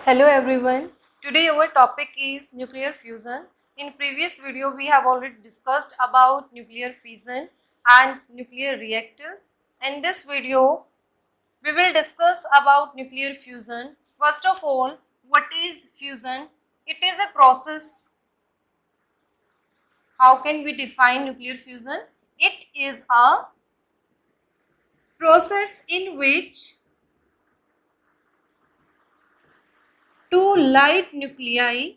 Hello everyone. Today our topic is nuclear fusion. In previous video we have already discussed about nuclear fission and nuclear reactor. In this video we will discuss about nuclear fusion. First of all, what is fusion? It is a process. How can we define nuclear fusion? It is a process in which two light nuclei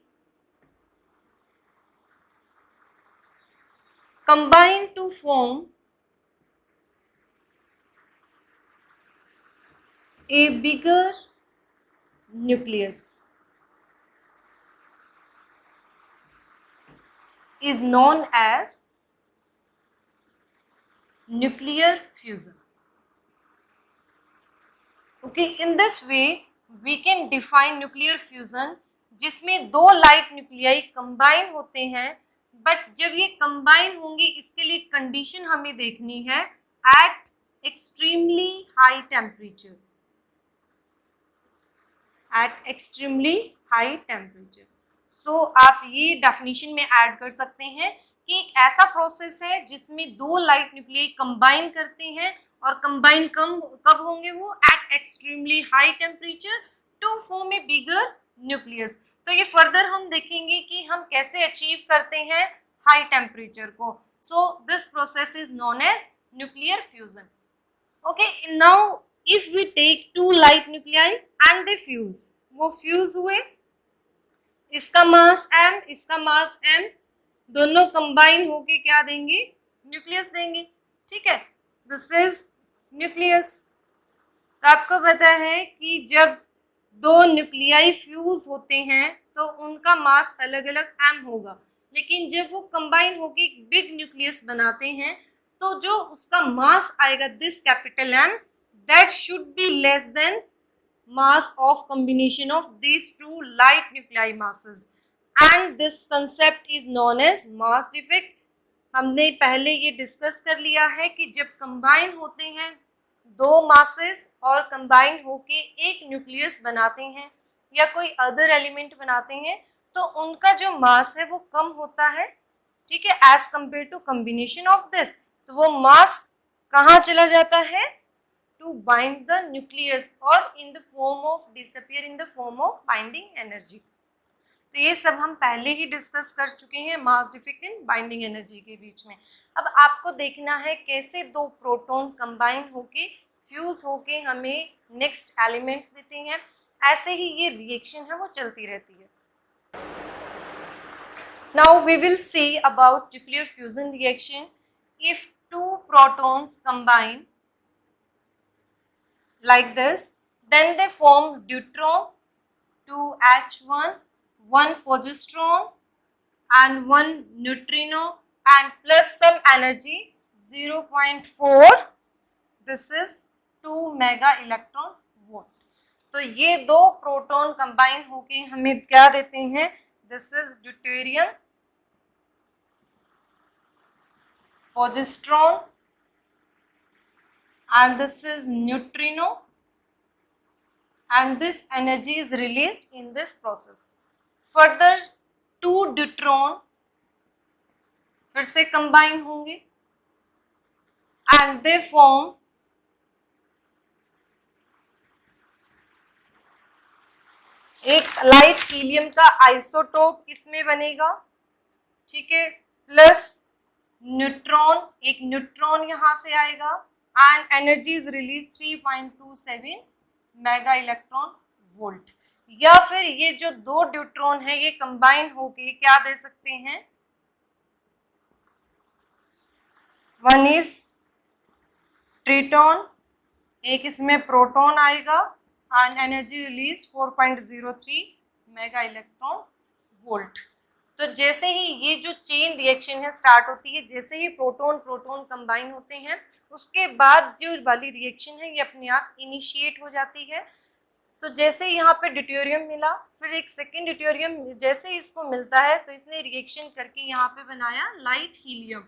combine to form a bigger nucleus is known as nuclear fusion. Okay, in this way we can define nuclear fusion जिसमें दो light nuclei combine होते हैं, but जब ये combine होंगे इसके लिए condition हमें देखनी है at extremely high temperature. At extremely high temperature. So आप ये डेफिनेशन में ऐड कर सकते हैं कि एक ऐसा प्रोसेस है जिसमें दो लाइट न्यूक्लियाई कंबाइन करते हैं और कंबाइन कब होंगे वो at extremely high temperature to form a bigger nucleus. तो ये फर्दर हम देखेंगे कि हम कैसे अचीव करते हैं हाई टेम्परेचर को. So this process is known as nuclear fusion. Okay, now if we take two light nuclei and they fuse, वो फ्यूज हुए, इसका मास m इसका मास m, दोनों कंबाइन होके क्या देंगे? न्यूक्लियस देंगे. ठीक है, दिस इज न्यूक्लियस. तो आपको पता है कि जब दो न्यूक्लियाई फ्यूज होते हैं तो उनका मास अलग अलग m होगा, लेकिन जब वो कंबाइन होके एक बिग न्यूक्लियस बनाते हैं तो जो उसका मास आएगा this capital M, that should be less than mass of combination of these two light nuclei masses, and this concept is known as mass defect. हमने पहले ये डिस्कस कर लिया है कि जब कंबाइन होते हैं दो मासेस और कंबाइन होके एक न्यूक्लियस बनाते हैं या कोई अदर एलिमेंट बनाते हैं तो उनका जो मास है वो कम होता है. ठीक है, as compare to combination of this. तो वो मास कहाँ चला जाता है? to bind the nucleus or in the form of disappear in the form of binding energy. तो ये सब हम पहले ही डिस्कस कर चुके हैं mass defect and binding energy के बीच में. अब आपको देखना है कैसे दो प्रोटॉन कंबाइन होके फ्यूज होके हमें नेक्स्ट एलिमेंट्स देते हैं. ऐसे ही ये रिएक्शन है वो चलती रहती है. Now we will see about nuclear fusion reaction. If two protons combine like this, then they form deuteron, 2H1, 1 positron and 1 neutrino and plus some energy 0.4. this is 2 mega electron volt. तो ये दो proton combine होके हमें क्या देते हैं? This is deuterium, positron and this is neutrino, and this energy is released in this process. Further two deuteron फिर से कंबाइन होंगे and they form एक लाइट हीलियम का आइसोटोप इसमें बनेगा. ठीक है, प्लस न्यूट्रॉन, एक न्यूट्रॉन यहाँ से आएगा and energy is released 3.27 mega electron volt. या फिर ये जो दो ड्यूट्रॉन है ये कंबाइन होके क्या दे सकते हैं? वन इज ट्रिटॉन, एक इसमें प्रोटॉन आएगा and energy release 4.03 mega electron volt. तो जैसे ही ये जो चेन रिएक्शन है स्टार्ट होती है, जैसे ही प्रोटॉन प्रोटॉन कंबाइन होते हैं उसके बाद जो वाली रिएक्शन है ये अपने आप इनिशिएट हो जाती है. तो जैसे यहाँ पे ड्यूटेरियम मिला, फिर एक सेकेंड ड्यूटेरियम जैसे इसको मिलता है तो इसने रिएक्शन करके यहाँ पे बनाया light helium,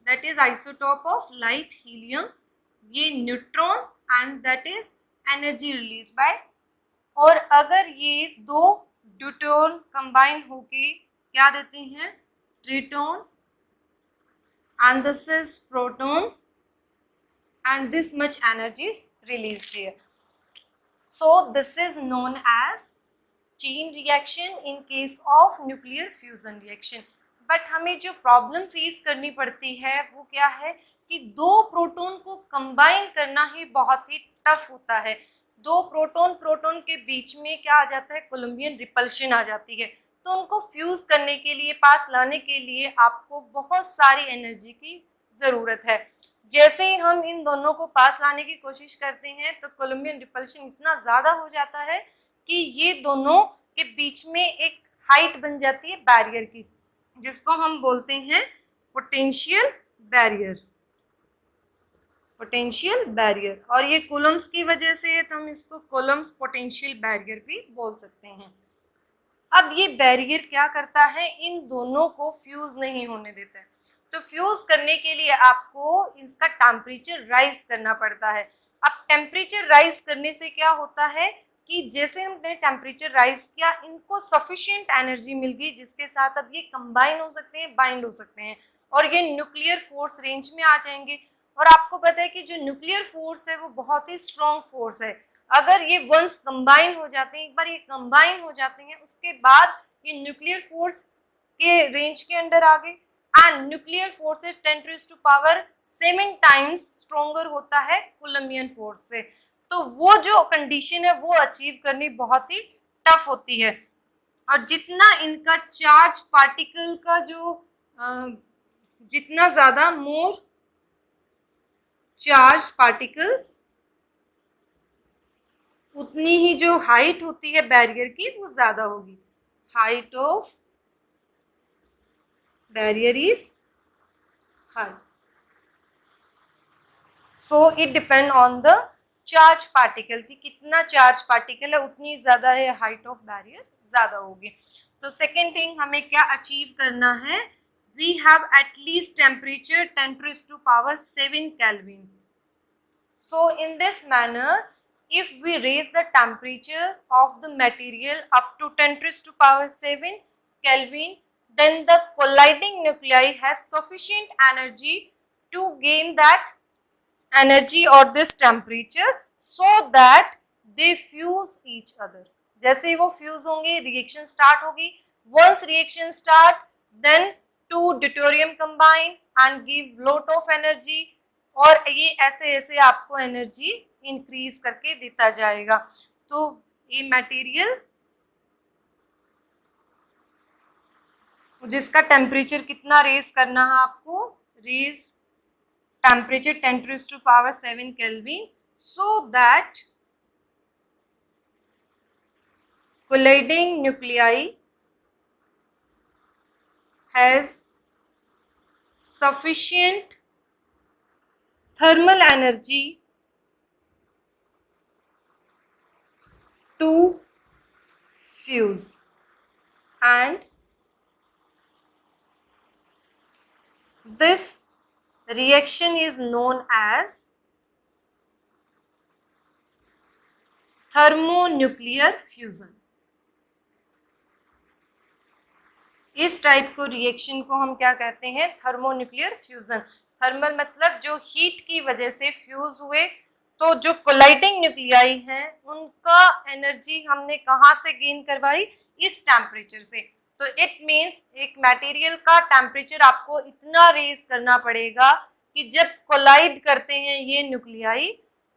that is isotope of light helium. ये neutron and that is energy released by और अगर ये दो ड्यूटोन कंबाइन होके क्या देते हैं, Triton, and this is proton and this much energy is released here. So this is known as chain reaction in case of nuclear fusion reaction. But हमें जो प्रॉब्लम फेस करनी पड़ती है वो क्या है कि दो प्रोटॉन को कंबाइन करना ही बहुत ही टफ होता है। दो प्रोटॉन प्रोटॉन के बीच में क्या आ जाता है, कोलम्बियन रिपल्शन आ जाती है। तो उनको फ्यूज करने के लिए, पास लाने के लिए आपको बहुत सारी एनर्जी की ज़रूरत है। जैसे ही हम इन दोनों को पास लाने की कोशिश करते हैं तो कोलम्बियन रिपल्शन इतना ज़्यादा हो जाता है कि ये दोनों के बीच में एक हाइट बन जाती है बैरियर की, जिसको हम बोलते हैं पोटेंशियल बैरियर। पोटेंशियल बैरियर, और ये कूलम्स की वजह से है तो हम इसको कूलम्स पोटेंशियल बैरियर भी बोल सकते हैं। अब ये बैरियर क्या करता है, इन दोनों को फ्यूज नहीं होने देता है। तो फ्यूज करने के लिए आपको इसका टेम्परेचर राइज करना पड़ता है। अब टेम्परेचर राइज करने से क्या होता है कि जैसे हमने टेम्परेचर राइज किया, इनको सफिशिएंट एनर्जी मिल गई जिसके साथ अब ये कंबाइन हो सकते हैं, बाइंड हो सकते हैं और ये न्यूक्लियर फोर्स रेंज में आ जाएंगे। और आपको पता है कि जो न्यूक्लियर फोर्स है वो बहुत ही स्ट्रॉन्ग फोर्स है। अगर ये वंस कंबाइन हो जाते हैं, एक बार ये कंबाइन हो जाते हैं, उसके बाद ये न्यूक्लियर फोर्स के रेंज के अंदर आ गए and nuclear force 10⁻⁷ times stronger होता है कोलम्बियन फोर्स से। तो वो जो कंडीशन है वो अचीव करनी बहुत ही टफ होती है। और जितना इनका चार्ज पार्टिकल का जो जितना ज़्यादा मोर चार्ज पार्टिकल्स, उतनी ही जो हाइट होती है बैरियर की वो ज़्यादा होगी। Height of barrier is high, so it depend on the charge particle की कितना चार्ज पार्टिकल है उतनी ज़्यादा है, हाइट ऑफ बैरियर ज़्यादा होगी। तो सेकेंड थिंग हमें क्या अचीव करना है, we have at least temperature 10⁻⁷ Kelvin. So in this manner, if we raise the temperature of the material up to 10⁻⁷ Kelvin, then the colliding nuclei has sufficient energy to gain that energy or this temperature so that they fuse each other. जैसे ही वो fuse होंगे reaction start होगी। Once reaction start, then two deuterium combine and give lot of energy, और ये ऐसे ऐसे आपको energy increase करके देता जाएगा। तो ये मटेरियल जिसका टेम्परेचर कितना रेज करना है आपको, raise temperature 10⁻⁷ Kelvin, so that colliding nuclei has sufficient thermal energy to fuse, and this reaction is known as thermonuclear fusion. इस टाइप को रिएक्शन को हम क्या कहते हैं, थर्मोन्यूक्लियर फ्यूजन। थर्मल मतलब जो हीट की वजह से फ्यूज हुए, तो जो कोलाइडिंग न्यूक्लियाई हैं उनका एनर्जी हमने कहाँ से गेन करवाई, इस टेम्परेचर से। तो इट मीन्स एक मटेरियल का टेम्परेचर आपको इतना रेज करना पड़ेगा कि जब कोलाइड करते हैं ये न्यूक्लियाई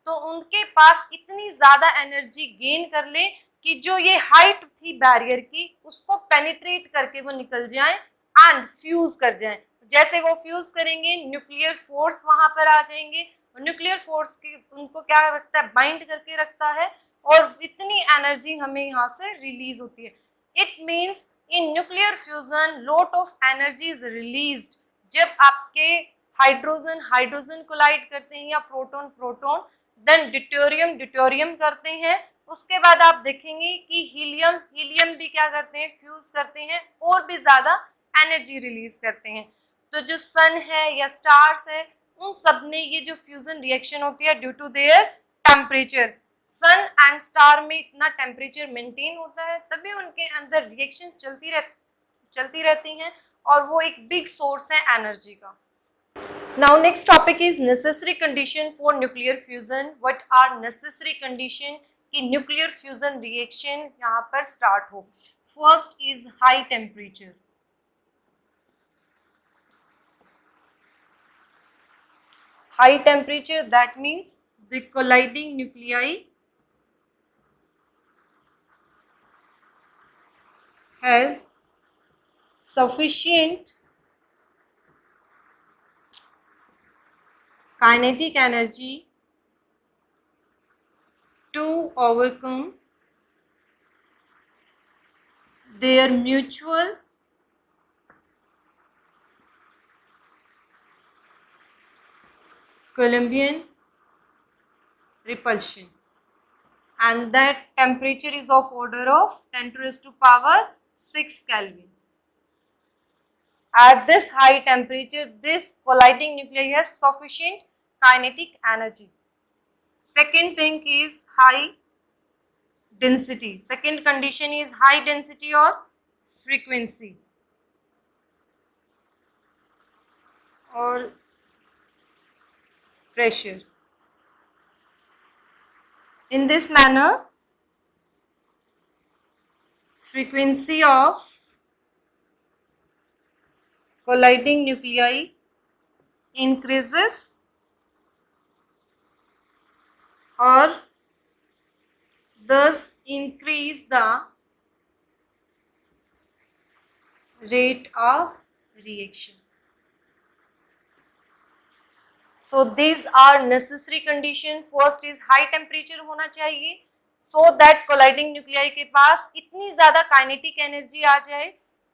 तो उनके पास इतनी ज़्यादा एनर्जी गेन कर ले कि जो ये हाइट थी बैरियर की उसको पेनिट्रेट करके वो निकल जाएं एंड फ्यूज कर जाएं। जैसे वो फ्यूज करेंगे न्यूक्लियर फोर्स वहां पर आ जाएंगे, और न्यूक्लियर फोर्स की उनको क्या रखता है, बाइंड करके रखता है, और इतनी एनर्जी हमें यहाँ से रिलीज होती है। It means in nuclear fusion lot of energy is released. जब आपके हाइड्रोजन हाइड्रोजन कोलाइड करते हैं या proton proton, then deuterium deuterium करते हैं, उसके बाद आप देखेंगे कि हीलियम हीलियम भी क्या करते हैं, फ्यूज करते हैं और भी ज़्यादा एनर्जी रिलीज करते हैं। तो जो सन है या स्टार्स है उन सब में ये जो फ्यूजन रिएक्शन होती है due to their temperature, sun and star में इतना टेम्परेचर मेंटेन होता है, तभी उनके अंदर रिएक्शन चलती रहती हैं और वो एक बिग सोर्स है एनर्जी का। Now next topic is necessary condition for nuclear fusion. What are necessary condition कि न्यूक्लियर फ्यूजन रिएक्शन यहाँ पर स्टार्ट हो। First is high temperature. High temperature, that means the colliding nuclei has sufficient kinetic energy to overcome their mutual Columbian repulsion, and that temperature is of order of 10 to raise to power 6 Kelvin. At this high temperature, this colliding nuclei has sufficient kinetic energy. Second thing is high density. Second condition is high density or frequency or pressure. In this manner, frequency of colliding nuclei increases or thus increase the rate of reaction. So these are necessary condition. First is high temperature होना चाहिए so that colliding nuclei के पास इतनी ज़्यादा kinetic energy आ जाए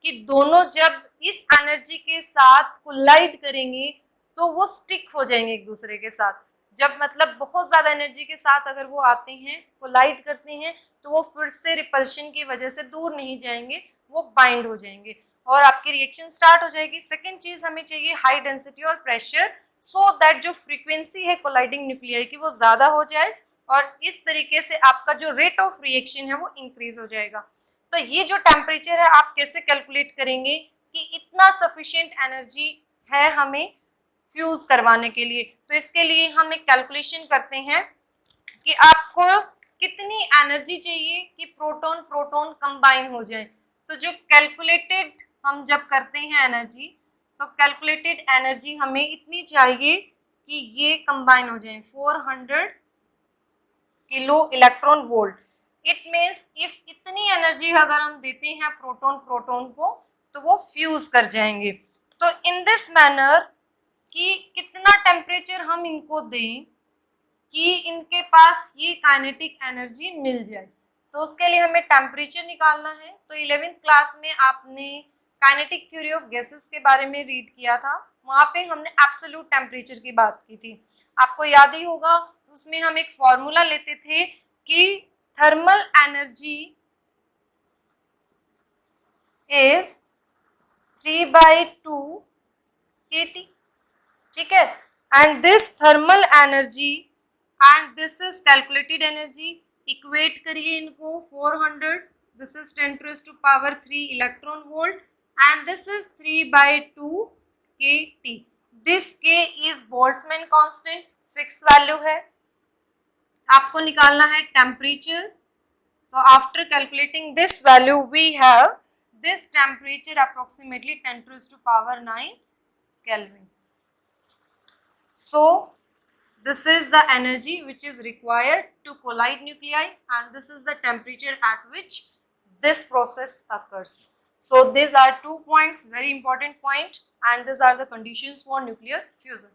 कि दोनों जब इस एनर्जी के साथ कोलाइड करेंगे तो वो स्टिक हो जाएंगे एक दूसरे के साथ। जब मतलब बहुत ज़्यादा एनर्जी के साथ अगर वो आते हैं, कोलाइड करते हैं, तो वो फिर से रिपल्शन की वजह से दूर नहीं जाएंगे, वो बाइंड हो जाएंगे और आपकी रिएक्शन स्टार्ट हो जाएगी। सेकेंड चीज़ हमें चाहिए हाई डेंसिटी और प्रेशर, सो दैट जो फ्रीक्वेंसी है कोलाइडिंग न्यूक्लियाई की वो ज़्यादा हो जाए और इस तरीके से आपका जो रेट ऑफ रिएक्शन है वो इंक्रीज हो जाएगा। तो ये जो टेम्परेचर है आप कैसे कैलकुलेट करेंगे कि इतना सफिशिएंट एनर्जी है हमें फ्यूज करवाने के लिए। तो इसके लिए हम एक कैलकुलेशन करते हैं कि आपको कितनी एनर्जी चाहिए कि प्रोटॉन प्रोटॉन कंबाइन हो जाए। तो जो कैलकुलेटेड हम जब करते हैं एनर्जी, तो कैलकुलेटेड एनर्जी हमें इतनी चाहिए कि ये कंबाइन हो जाए 400 kilo electron volt. It means if इतनी एनर्जी अगर हम देते हैं प्रोटॉन प्रोटॉन को तो वो फ्यूज कर जाएंगे। तो इन दिस मैनर कि कितना टेम्परेचर हम इनको दें कि इनके पास ये काइनेटिक एनर्जी मिल जाए, तो उसके लिए हमें टेम्परेचर निकालना है। तो 11th क्लास में आपने काइनेटिक थ्योरी ऑफ गैसेस के बारे में रीड किया था, वहाँ पे हमने एब्सोल्यूट टेम्परेचर की बात की थी, आपको याद ही होगा। उसमें हम एक फॉर्मूला लेते थे कि थर्मल एनर्जी इज 3/2 kT, ठीक है। And this thermal energy and this is calculated energy, equate करिए इनको 400, this is 10 to raise to power 3 electron volt and this is 3/2 kT. This K is Boltzmann constant, fixed value है। आपको निकालना है temperature, तो after calculating this value we have this temperature approximately 10 to raise to power 9 Kelvin. So this is the energy which is required to collide nuclei and this is the temperature at which this process occurs. So these are 2 points, very important point, and these are the conditions for nuclear fusion.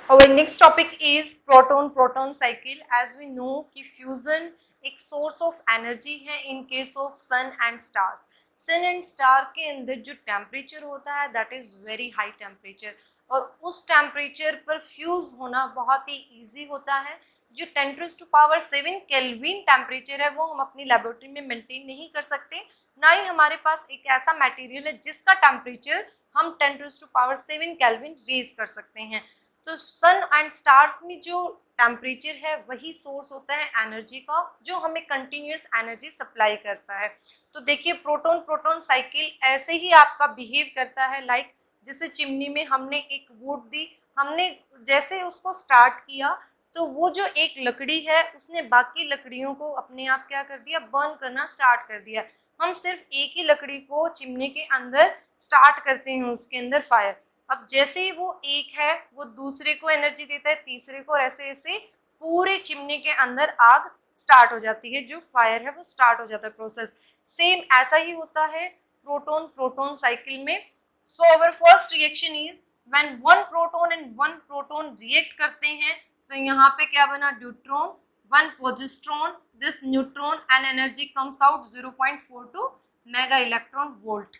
Our next topic is proton-proton cycle. As we know कि fusion एक source of energy है in case of sun and stars. Sun and star के अंदर जो temperature होता है that is very high temperature और उस temperature पर fuse होना बहुत ही easy होता है। जो 10 to raise to power 7 kelvin temperature है वो हम अपनी लेबोरेटरी में मेंटेन नहीं कर सकते, ना ही हमारे पास एक ऐसा मटेरियल है जिसका टेम्परेचर हम 10 to raise to power 7 kelvin raise कर सकते हैं। तो सन एंड स्टार्स में जो टेम्परेचर है वही सोर्स होता है एनर्जी का, जो हमें कंटिन्यूस एनर्जी सप्लाई करता है। तो देखिए प्रोटॉन प्रोटॉन साइकिल ऐसे ही आपका बिहेव करता है, लाइक जैसे चिमनी में हमने एक वुड दी, हमने जैसे उसको स्टार्ट किया तो वो जो एक लकड़ी है उसने बाकी लकड़ियों को अपने आप क्या कर दिया, बर्न करना स्टार्ट कर दिया। हम सिर्फ एक ही लकड़ी को चिमनी के अंदर स्टार्ट करते हैं, उसके अंदर फायर। अब जैसे ही वो एक है वो दूसरे को एनर्जी देता है, तीसरे को, और ऐसे ऐसे पूरे चिमनी के अंदर आग स्टार्ट हो जाती है, जो फायर है वो स्टार्ट हो जाता है प्रोसेस। सेम ऐसा ही होता है प्रोटॉन प्रोटॉन साइकिल में। So our first reaction is when one proton and one proton react करते हैं, तो यहाँ पे क्या बना, deuteron, one positron, this neutron, and energy comes out 0.42 mega electron volt.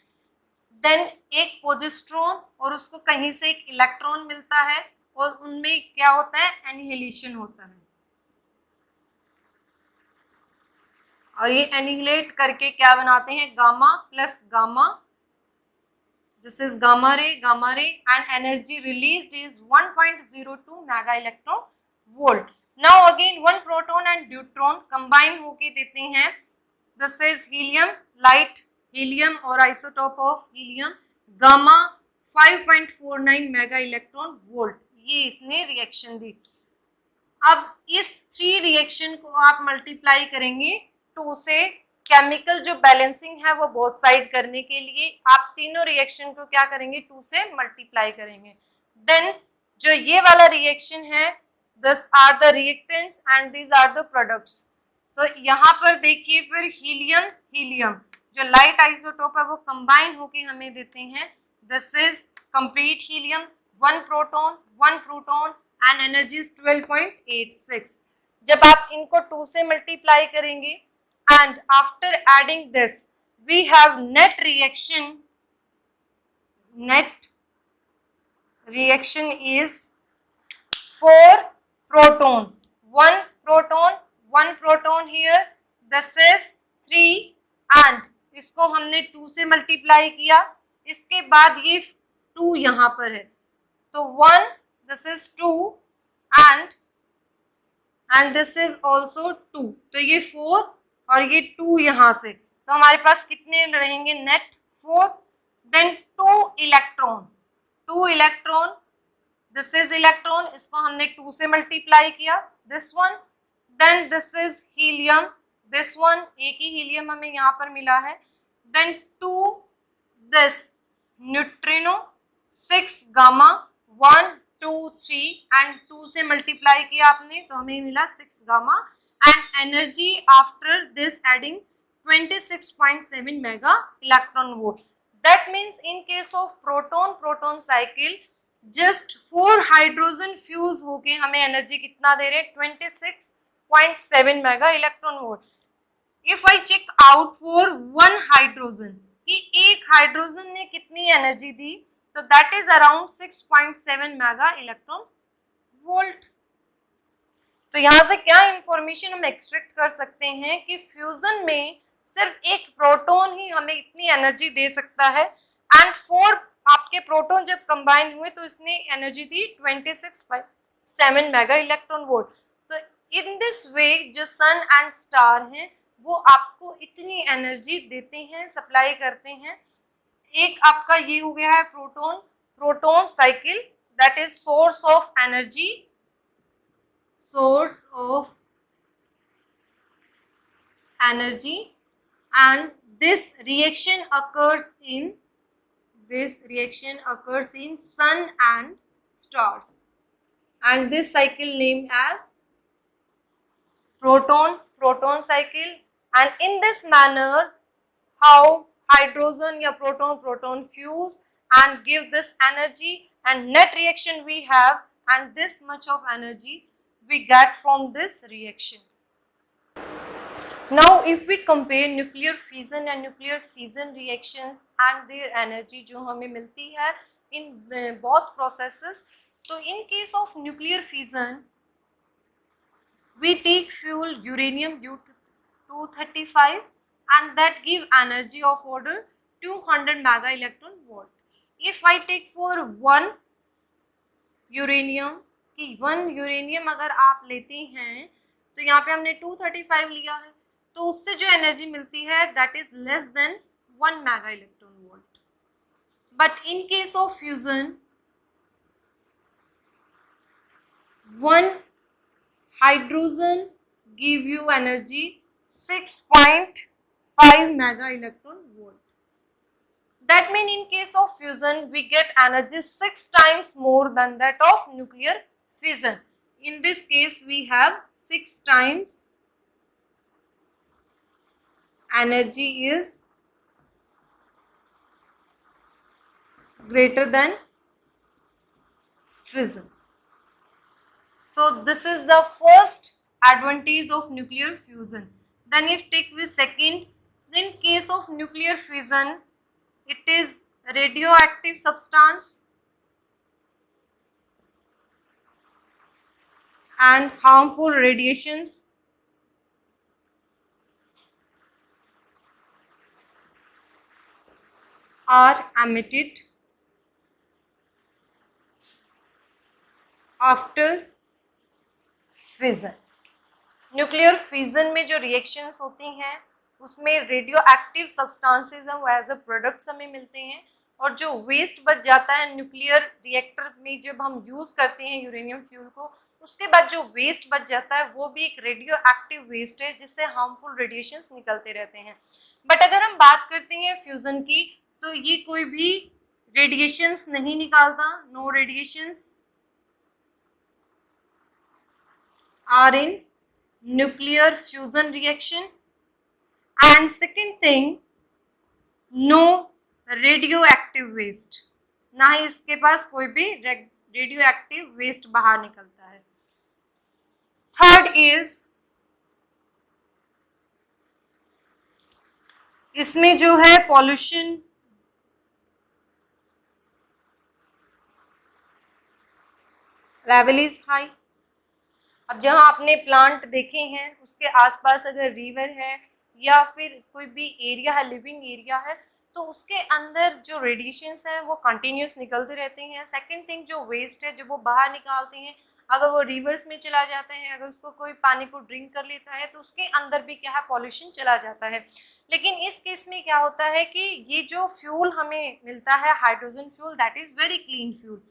Then एक पोजिट्रॉन और उसको कहीं से एक इलेक्ट्रॉन मिलता है और उनमें क्या होता है, एनिहिलेशन होता है, और ये एनिहिलेट करके क्या बनाते हैं, gamma plus gamma, this is gamma ray, and energy released is 1.02 mega electron volt. Now again one proton and deuteron combine होके देते हैं, this is helium, light helium और isotope of helium, gamma 5.49 mega electron volt, ये इसने reaction दी। अब इस 3 reaction को आप मल्टीप्लाई करेंगे 2 से, केमिकल जो बैलेंसिंग है वो बोथ साइड करने के लिए आप तीनों रिएक्शन को क्या करेंगे, 2 से मल्टीप्लाई करेंगे। देन जो ये वाला रिएक्शन है, this are the reactants and these are the products. तो यहाँ पर देखिए फिर हीलियम हीलियम जो लाइट आइसोटोप है वो कंबाइन होके हमें देते हैं, this is complete helium, one proton one proton and energy is 12.86। जब आप इनको 2 से मल्टीप्लाई करेंगे and after adding this we have net reaction is 4 proton, one proton here, this is 3, and इसको हमने 2 से मल्टीप्लाई किया, इसके बाद ये 2 यहाँ पर है, तो 1, this is 2 and this is also 2, तो ये 4 और ये 2 यहाँ से, तो हमारे पास कितने रहेंगे, net 4। Then 2 electron, this is electron, इसको हमने 2 से मल्टीप्लाई किया, this one. Then this is helium, this one, एक ही हीलियम हमें यहाँ पर मिला है। Then 2 this neutrino, 6 gamma, 1 2 3 and 2 से मल्टीप्लाई किया आपने तो हमें मिला 6 gamma, and energy after this adding 26.7 mega electron volt. That means in case of proton cycle just 4 hydrogen fuse होके हमें energy कितना दे रहे, 26.7 mega electron volt. If I check out for one hydrogen कि एक हाइड्रोजन ने कितनी energy दी, तो that is around 6.7 mega electron volt. तो यहाँ से क्या इंफॉर्मेशन हम एक्सट्रैक्ट कर सकते हैं कि फ्यूजन में सिर्फ एक प्रोटॉन ही हमें इतनी एनर्जी दे सकता है, एंड 4 आपके प्रोटॉन जब कंबाइन हुए तो इसने एनर्जी दी 26.7 मेगा इलेक्ट्रॉन वोल्ट। तो इन दिस वे जो सन एंड स्टार हैं वो आपको इतनी एनर्जी देते हैं, सप्लाई करते हैं। एक आपका ये हो गया है proton cycle, that is source of energy, and this reaction occurs in sun and stars, and this cycle named as proton cycle. And in this manner how hydrogen या proton fuse and give this energy, and net reaction we have, and this much of energy we get from this reaction. Now if we compare nuclear fission and nuclear fission reactions and their energy जो हमें मिलती है in both processes, तो in case of nuclear fission we take fuel uranium U-235 and that give energy of order 200 mega electron volt. If I take for one uranium कि 1 uranium अगर आप लेते हैं तो यहाँ पे हमने 235 लिया है, तो उससे जो एनर्जी मिलती है that is less than 1 mega electron volt. But in case of fusion 1 hydrogen give you energy 6.5 mega electron volt. That means in case of fusion we get energy 6 times more than that of nuclear fission. In this case we have 6 times energy is greater than fission. So this is the first advantage of nuclear fusion. Then if take with second, in case of nuclear fission, it is radioactive substance and harmful radiations are emitted after fission. Nuclear fission में जो reactions होती हैं उसमें radio active substances हैं वो as a products हमें मिलते हैं, और जो वेस्ट बच जाता है न्यूक्लियर रिएक्टर में जब हम यूज़ करते हैं यूरेनियम फ्यूल को, उसके बाद जो वेस्ट बच जाता है वो भी एक रेडियो एक्टिव वेस्ट है जिससे हार्मफुल रेडिएशंस निकलते रहते हैं। बट अगर हम बात करते हैं फ्यूज़न की तो ये कोई भी रेडिएशंस नहीं निकालता, no radiations are in nuclear fusion reaction, and second thing no radioactive waste, ना ही इसके पास कोई भी रेडियोएक्टिव वेस्ट बाहर निकलता है। थर्ड इज इसमें जो है पॉल्यूशन लेवल इज हाई। अब जहाँ आपने प्लांट देखे हैं उसके आसपास अगर रिवर है या फिर कोई भी एरिया है, लिविंग एरिया है, तो उसके अंदर जो रेडिएशंस हैं वो कंटिन्यूस निकलते रहते हैं। सेकंड थिंग जो वेस्ट है जब वो बाहर निकालते हैं, अगर वो रिवर्स में चला जाता है, अगर उसको कोई पानी को ड्रिंक कर लेता है तो उसके अंदर भी क्या है पॉल्यूशन चला जाता है। लेकिन इस केस में क्या होता है कि ये जो फ्यूल हमें मिलता है hydrogen fuel that is very clean fuel.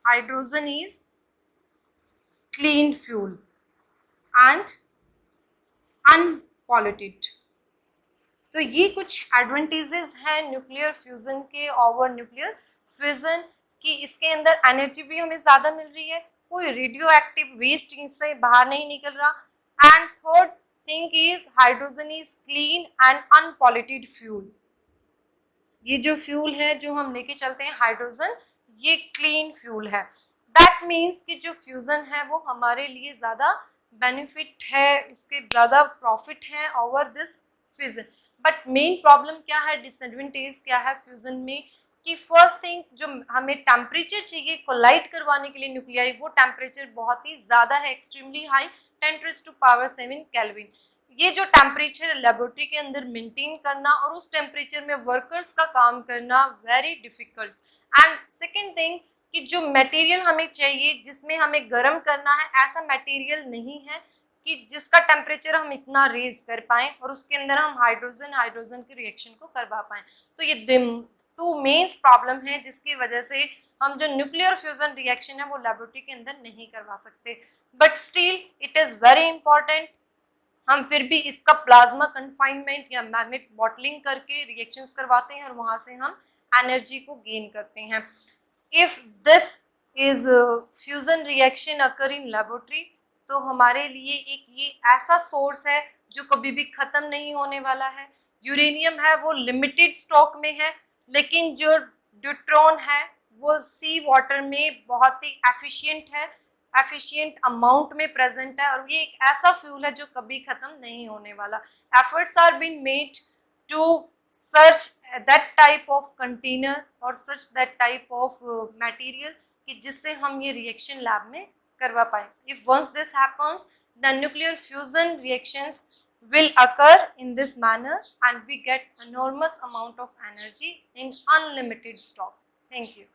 Hydrogen is clean fuel and unpolluted। तो ये कुछ एडवांटेजेस हैं न्यूक्लियर फ्यूजन के ओवर न्यूक्लियर फिजन कि इसके अंदर एनर्जी भी हमें ज़्यादा मिल रही है, कोई रेडियो एक्टिव वेस्ट इससे बाहर नहीं निकल रहा, and third thing is hydrogen is clean and unpolluted fuel. ये जो फ्यूल है जो हम लेके चलते हैं हाइड्रोजन, ये क्लीन फ्यूल है। दैट मीन्स कि जो फ्यूजन है वो हमारे लिए ज़्यादा बेनिफिट है, उसके ज़्यादा प्रॉफिट है over this fission. But main problem क्या है, डिसएडवांटेज क्या है फ्यूजन में कि फर्स्ट थिंग जो हमें टेम्परेचर चाहिए कोलाइड करवाने के लिए न्यूक्लियाई, वो टेम्परेचर बहुत ही ज़्यादा है, एक्सट्रीमली हाई 10⁻⁷ केल्विन। ये जो टेम्परेचर लेबोरेटरी के अंदर मेंटेन करना और उस टेम्परेचर में वर्कर्स का काम करना very difficult. And second thing कि जो मटेरियल हमें चाहिए जिसमें हमें गर्म करना है, ऐसा मटेरियल नहीं है कि जिसका टेम्परेचर हम इतना रेज कर पाएँ और उसके अंदर हम हाइड्रोजन के रिएक्शन को करवा पाएँ। तो ये टू मेन्स प्रॉब्लम है जिसकी वजह से हम जो न्यूक्लियर फ्यूजन रिएक्शन है वो लेबोरेटरी के अंदर नहीं करवा सकते। But still it is very important, हम फिर भी इसका प्लाज्मा कन्फाइनमेंट या मैग्नेट बॉटलिंग करके रिएक्शंस करवाते हैं और वहाँ से हम एनर्जी को गेन करते हैं। If this is fusion reaction occur in laboratory, तो हमारे लिए एक ये ऐसा सोर्स है जो कभी भी ख़त्म नहीं होने वाला है। यूरेनियम है वो लिमिटेड स्टॉक में है, लेकिन जो ड्यूट्रॉन है वो सी वाटर में बहुत ही एफिशिएंट अमाउंट में प्रेजेंट है, और ये एक ऐसा फ्यूल है जो कभी ख़त्म नहीं होने वाला। Efforts are been made to search that type of container और such that type of material कि जिससे हम ये रिएक्शन लैब में करवा पाए। If once this happens the nuclear fusion reactions will occur in this manner and we get enormous amount of energy in unlimited stock. Thank you.